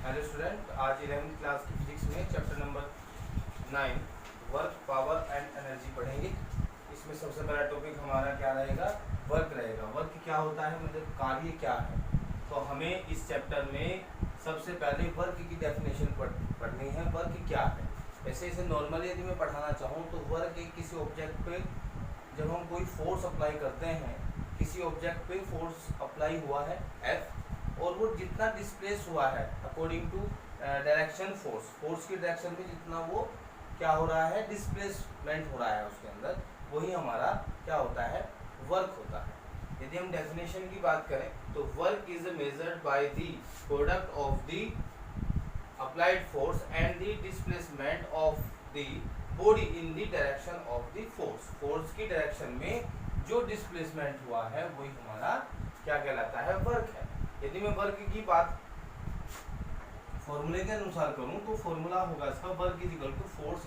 Hello student, आज 11वीं class की फिजिक्स में chapter number 9 work, power and energy पढ़ेंगे। इसमें सबसे पहला टॉपिक हमारा क्या रहेगा? वर्क रहेगा। वर्क क्या होता है, मतलब कार्य क्या है। तो हमें इस चैप्टर में सबसे पहले वर्क की डेफिनेशन पढ़नी है। वर्क क्या है? वैसे इसे नॉर्मली यदि मैं पढ़ाना चाहूँ तो वर्क एक किसी ऑब्जेक्ट पे जब हम कोई फोर्स अप्लाई करते हैं, किसी ऑब्जेक्ट पे फोर्स अप्लाई हुआ है F, और वो जितना डिस्प्लेस हुआ है अकॉर्डिंग टू डायरेक्शन फोर्स की डायरेक्शन में जितना वो क्या हो रहा है, डिस्प्लेसमेंट हो रहा है उसके अंदर, वही हमारा क्या होता है, वर्क होता है। यदि हम डेफिनेशन की बात करें तो work is measured by the product of the applied force and the displacement of the body in the direction of the force की डायरेक्शन में जो डिस्प्लेसमेंट हुआ है वही हमारा क्या कहलाता है, वर्क है। यदि मैं वर्क की बात फॉर्मूले के अनुसार करूं तो फॉर्मूला होगा इसका, work is equal to force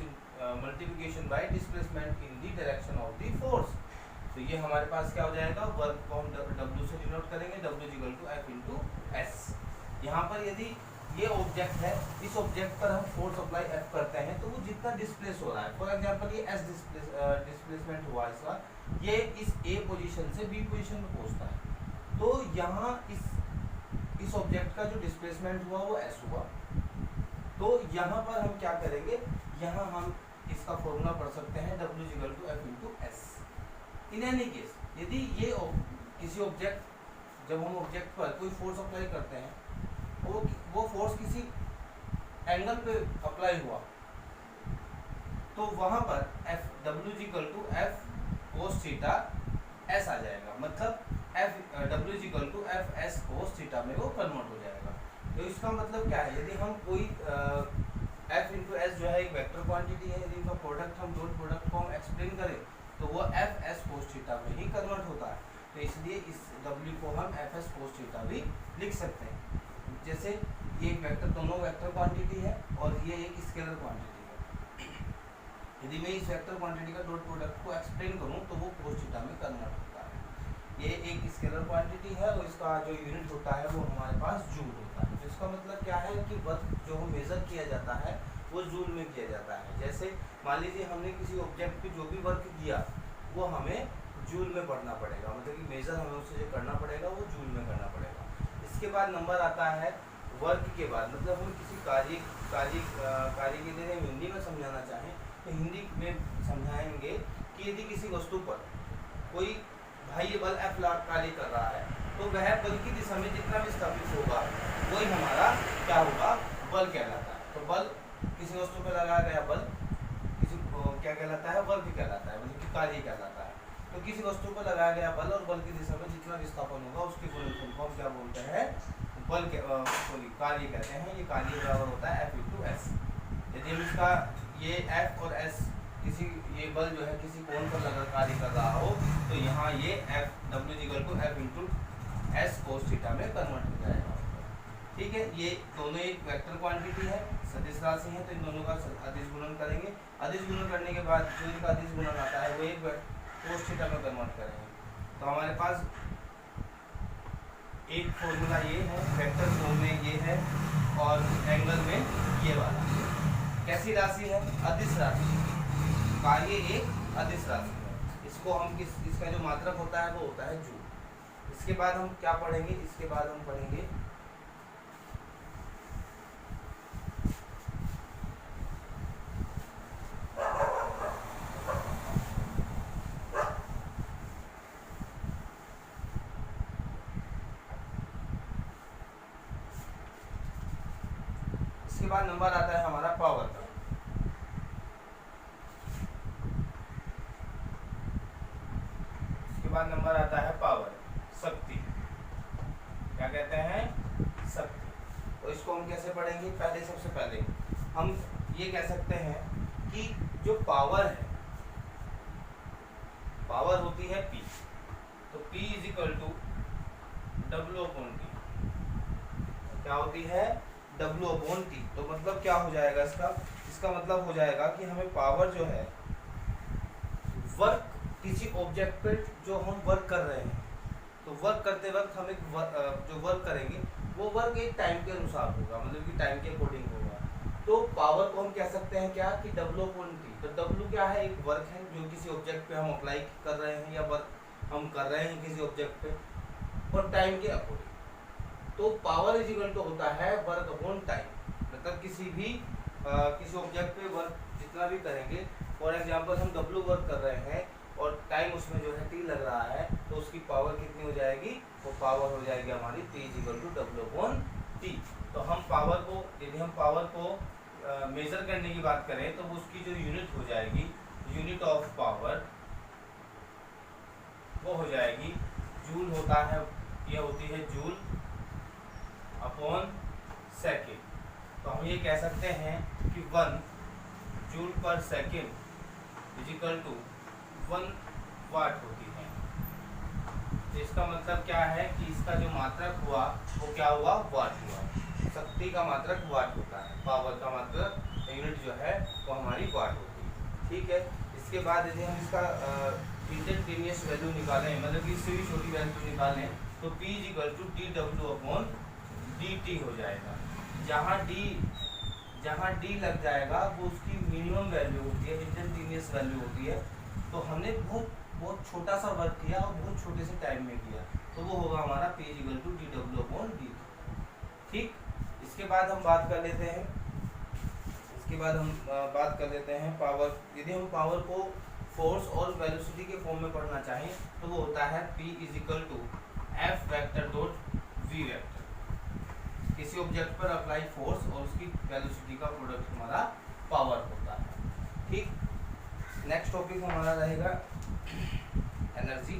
multiplication by displacement in the direction of the force. तो ये हमारे पास क्या हो जाएगा, वर्क को हम W से डिनोट करेंगे, W is equal to F into S। यहाँ पर यदि ये ऑब्जेक्ट है, इस ऑब्जेक्ट पर हम फोर्स अप्लाई F करते हैं तो वो जितना डिस्प्लेस हो रहा है, फॉर एग्जांपल ये S डिस्प्लेसमेंट हुआ इसका, ये इस A पोजीशन से B पोजीशन में पहुंचता है, तो यहाँ इस ऑब्जेक्ट का जो डिस्प्लेसमेंट हुआ वो S हुआ। तो यहाँ पर हम क्या करेंगे, यहाँ हम इसका फॉर्मूला पढ़ सकते हैं, W equal to F into S। In any case यदि ये किसी ऑब्जेक्ट, जब हम ऑब्जेक्ट पर कोई फोर्स अप्लाई करते हैं, वो फोर्स किसी एंगल पे अप्लाई हुआ, तो वहाँ पर W equal to F cos theta S आ जाएगा, मतलब W equal to F S cos theta में वो कन्वर्ट हो जाएगा। तो इसका मतलब क्या है, यदि हम कोई F इंटू S जो है एक वेक्टर क्वांटिटी है, यदि इनका प्रोडक्ट हम डॉट प्रोडक्ट को हम एक्सप्लेन करें तो वो F S cos थीटा में ही कन्वर्ट होता है। तो इसलिए इस W को हम F S cos थीटा भी लिख सकते हैं। जैसे ये एक वेक्टर, दोनों वेक्टर क्वांटिटी है और ये एक स्केलर क्वांटिटी है। यदि मैं इस वेक्टर क्वांटिटी का डॉट प्रोडक्ट को एक्सप्लेन करूं तो वो cos थीटा में कन्वर्ट होता है। ये एक स्केलर क्वांटिटी है और इसका जो यूनिट होता है वो हमारे पास जूल होता है। तो इसका मतलब क्या है कि वर्क जो मेजर किया जाता है वो जूल में किया जाता है। जैसे मान लीजिए हमने किसी ऑब्जेक्ट पे जो भी वर्क किया वो हमें जूल में पढ़ना पड़ेगा, मतलब कि मेजर हमें उससे जो करना पड़ेगा वो जूल में करना पड़ेगा। इसके बाद नंबर आता है वर्क के बाद, मतलब हम किसी कार्य के लिए हम हिंदी में समझाना चाहें तो हिंदी में समझाएंगे कि यदि किसी वस्तु पर कोई बाह्य बल F कार्य कर रहा है तो वह बल की दिशा में जितना भी स्थापित होगा वही हमारा क्या होगा, बल कहलाता है। तो बल, किसी वस्तु पर लगाया गया बल किसी को क्या कहलाता है, वर्क कहलाता है, मतलब कि कार्य कहलाता है। तो किसी वस्तु पर लगाया गया बल और बल की दिशा में जितना विस्थापन होगा उसके गुणनफल को हम क्या बोलते हैं, बल के कार्य कहते हैं। ये कार्य बराबर होता है F इंटू S। यदि हम इसका ये F और S किसी, ये बल जो है किसी कोण पर लगा कार्य कर रहा हो तो यहाँ ये W equal to F into S cos theta में कन्वर्ट हो जाएगा। ठीक है, ये दोनों एक वेक्टर क्वांटिटी है, सदिश राशि है, तो इन दोनों का अदिश गुणन करेंगे। अदिश गुणन करने के बाद जो इनका अदिश गुणन आता है वो एक cos थीटा में कन्वर्ट करेंगे। तो हमारे पास एक फॉर्मूला ये है, वेक्टर फॉर्म में ये है और एंगल में ये वाला। कैसी राशि है, अदिश राशि, कार्य एक अदिश राशि है। इसको हम इसका जो मात्रक होता है वो होता है जूल। इसके बाद हम क्या पढ़ेंगे, इसके बाद हम पढ़ेंगे इसके बाद नंबर आता है हमारा पावर का। इसके बाद नंबर आता है पावर, शक्ति, क्या कहते हैं, शक्ति। तो इसको हम कैसे पढ़ेंगे, पहले सबसे पहले हम ये कह सकते हैं कि जो पावर है, पावर होती है P, तो P is equal to W upon T। क्या होती है, W अपॉन T। तो मतलब क्या हो जाएगा इसका मतलब हो जाएगा कि हमें पावर जो है, वर्क किसी ऑब्जेक्ट पर जो हम वर्क कर रहे हैं, तो वर्क करते वक्त हम एक जो वर्क करेंगे वो वर्क एक टाइम के अनुसार होगा, मतलब कि टाइम के अकॉर्डिंग होगा। तो पावर को हम कह सकते हैं क्या कि W अपॉन टी। तो W क्या है, एक वर्क है जो किसी ऑब्जेक्ट पे हम अप्लाई कर रहे हैं या वर्क हम कर रहे हैं किसी ऑब्जेक्ट पे और टाइम के अकॉर्डिंग। तो पावर इज इक्वल टू होता है वर्क अपॉन टाइम, मतलब किसी ऑब्जेक्ट पे वर्क जितना भी करेंगे, फॉर एग्जांपल हम W वर्क कर रहे हैं और टाइम उसमें जो है T लग रहा है, तो उसकी पावर कितनी हो जाएगी, वो पावर हो जाएगी हमारी P is equal to W upon T. तो हम पावर को, यदि हम पावर को मेजर करने की बात करें तो उसकी जो यूनिट हो जाएगी, यूनिट ऑफ पावर, वो हो जाएगी जूल होता है, ये होती है जूल अपॉन सेकेंड। तो हम ये कह सकते हैं कि 1 joule per second is equal to 1 watt होती है। तो इसका मतलब क्या है कि इसका जो मात्रक हुआ वो क्या हुआ, वाट हुआ। शक्ति का मात्रक वाट होता है, पावर का मात्रक यूनिट जो है वो हमारी वाट होती है। ठीक है, इसके बाद यदि हम इसका इंस्टेंटेनियस वैल्यू निकालें, मतलब कि इससे भी छोटी वैल्यू निकालें, तो P is equal to dW upon dt हो जाएगा। जहाँ D लग जाएगा वो उसकी मिनिमम वैल्यू होती है, इंस्टेंटेनियस वैल्यू होती है। तो हमने बहुत छोटा सा वर्क किया और बहुत छोटे से टाइम में किया, तो वो होगा हमारा P is equal to dW upon dt। ठीक, इसके बाद हम बात कर लेते हैं पावर। यदि हम पावर को फोर्स और वेलोसिटी के फॉर्म में पढ़ना चाहें तो वो होता है P is equal to F vector dot V vector. किसी ऑब्जेक्ट पर अप्लाई फोर्स और उसकी वेलोसिटी का प्रोडक्ट हमारा पावर होता है। ठीक, नेक्स्ट टॉपिक हमारा रहेगा एनर्जी।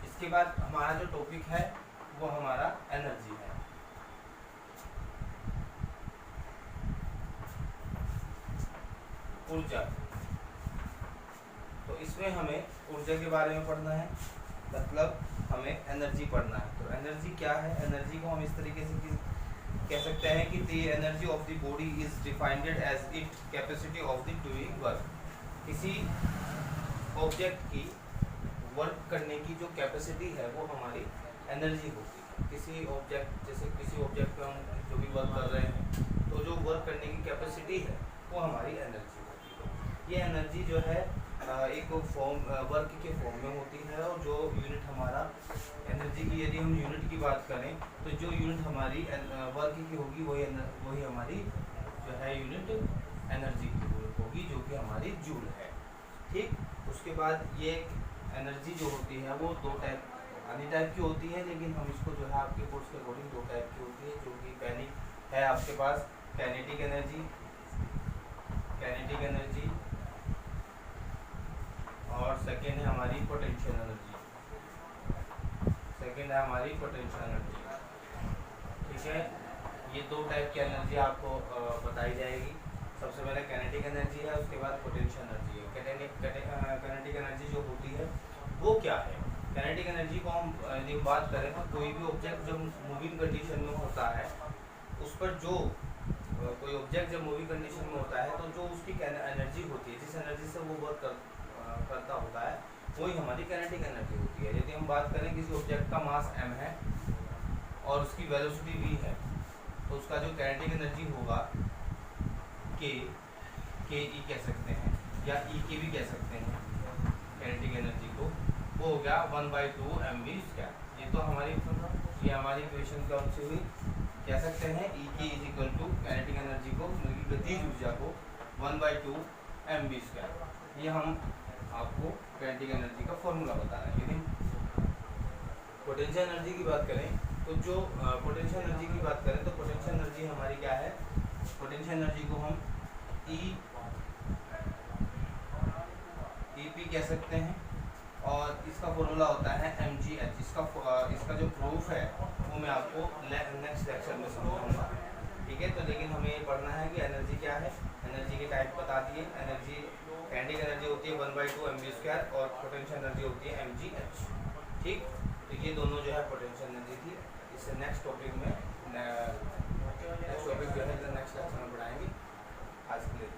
इसके बाद हमारा जो टॉपिक है वो हमारा एनर्जी है। ऊर्जा, तो इसमें हमें ऊर्जा के बारे में पढ़ना है, मतलब हमें एनर्जी पढ़ना है। तो एनर्जी क्या है, एनर्जी को हम इस तरीके से कह सकते हैं कि the energy of the body is defined as it capacity of the doing work. किसी ऑब्जेक्ट की वर्क करने की जो कैपेसिटी है वो हमारी एनर्जी होती है। किसी ऑब्जेक्ट पे हम जो भी वर्क कर रहे हैं तो जो वर्क करने की कैपेसिटी है वो हमारी एनर्जी होती है। ये एनर्जी जो है एक वर्क के फॉर्म में होती है, और जो यूनिट हमारा एनर्जी की, यदि हम यूनिट की बात करें तो जो यूनिट हमारी वर्क की होगी वही हमारी जो है यूनिट एनर्जी की होगी, जो कि हमारी जूल है। ठीक, उसके बाद ये एनर्जी जो होती है वो दो टाइप की होती है, लेकिन हम इसको जो है आपके कोर्स के अकॉर्डिंग दो टाइप की होती है, जो कि पहली है आपके पास काइनेटिक एनर्जी, और सेकेंड है हमारी पोटेंशियल एनर्जी। ठीक है, ये दो टाइप की एनर्जी आपको बताई जाएगी। सबसे पहले काइनेटिक एनर्जी है, उसके बाद पोटेंशियल एनर्जी है। काइनेटिक एनर्जी जो होती है वो क्या है, काइनेटिक एनर्जी को हम यदि बात करें तो कोई भी ऑब्जेक्ट जब मूविंग कंडीशन में होता है, उस पर जो कोई ऑब्जेक्ट जब मूविंग कंडीशन में होता है तो जो उसकी एनर्जी होती है, जिस एनर्जी से वो वर्क करता होता है, वही हमारी काइनेटिक एनर्जी होती है। यदि हम बात करें किसी ऑब्जेक्ट का मास m है और उसकी वेलोसिटी v है, तो उसका जो काइनेटिक एनर्जी होगा k e कह सकते हैं या e के भी कह सकते हैं काइनेटिक एनर्जी को, वो हो गया 1/2 mv²। ये तो हमारी इक्वेशन कौन सी हुई, कह सकते हैं E के is equal to kinetic energy को, मतलब गतिज ऊर्जा को 1/2 mv²। ये हम आपको काइनेटिक एनर्जी का फॉर्मूला बता रहे हैं। यदि पोटेंशियल एनर्जी की बात करें तो पोटेंशियल एनर्जी हमारी क्या है, पोटेंशियल एनर्जी को हम EP कह सकते हैं, और इसका फॉर्मूला होता है mgh। इसका जो प्रूफ है वो मैं आपको नेक्स्ट लेक्चर में समझाऊंगा। ठीक है, तो लेकिन हमें ये पढ़ना है कि एनर्जी क्या है, एनर्जी के टाइप बता दिए। काइनेटिक एनर्जी होती है 1/2 mv² और पोटेंशियल एनर्जी होती है mgh। ठीक, तो ये दोनों जो है पोटेंशियल एनर्जी थी। इससे नेक्स्ट टॉपिक जो है नेक्स्ट लेक्चर में पढ़ाएंगे। आज के लिए